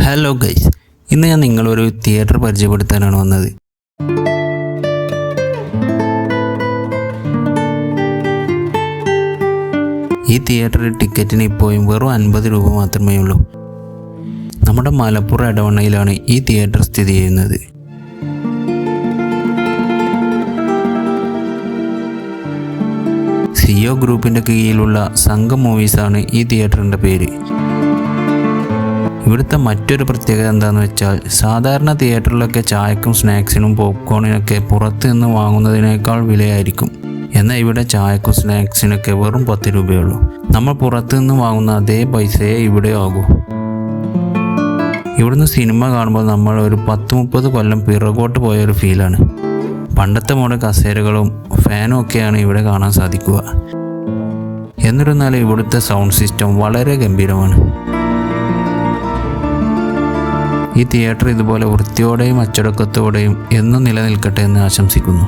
Hello guys, ഇന്ന് ഞാൻ നിങ്ങളൊരു തിയേറ്റർ പരിചയപ്പെടുത്താനാണ് വന്നത്. ഈ തിയേറ്ററിൽ ടിക്കറ്റിന് ഇപ്പോഴും വെറും 50 രൂപ മാത്രമേ ഉള്ളൂ. നമ്മുടെ മലപ്പുറം എടവണ്ണയിലാണ് ഈ തിയേറ്റർ സ്ഥിതി ചെയ്യുന്നത്. സിയോ ഗ്രൂപ്പിൻ്റെ കീഴിലുള്ള സംഘം മൂവീസാണ് ഈ തിയേറ്ററിൻ്റെ പേര്. ഇവിടുത്തെ മറ്റൊരു പ്രത്യേകത എന്താണെന്ന് വെച്ചാൽ, സാധാരണ തിയേറ്ററിലൊക്കെ ചായക്കും സ്നാക്സിനും പോപ്കോണിനൊക്കെ പുറത്ത് നിന്ന് വാങ്ങുന്നതിനേക്കാൾ വിലയായിരിക്കും. എന്നാൽ ഇവിടെ ചായക്കും സ്നാക്സിനൊക്കെ വെറും 10 രൂപയുള്ളൂ. നമ്മൾ പുറത്ത് നിന്ന് വാങ്ങുന്ന അതേ പൈസയെ ഇവിടെ ആകൂ. ഇവിടുന്ന് സിനിമ കാണുമ്പോൾ നമ്മൾ ഒരു 10-30 കൊല്ലം പിറകോട്ട് പോയൊരു ഫീലാണ്. പണ്ടത്തെ മോഡൽ കസേരകളും ഫാനും ഒക്കെയാണ് ഇവിടെ കാണാൻ സാധിക്കുക. എന്നിരുന്നാലും ഇവിടുത്തെ സൗണ്ട് സിസ്റ്റം വളരെ ഗംഭീരമാണ്. ഈ തിയേറ്റർ ഇതുപോലെ വൃത്തിയോടെയും അച്ചടക്കത്തോടെയും എന്നും നിലനിൽക്കട്ടെ എന്ന് ആശംസിക്കുന്നു.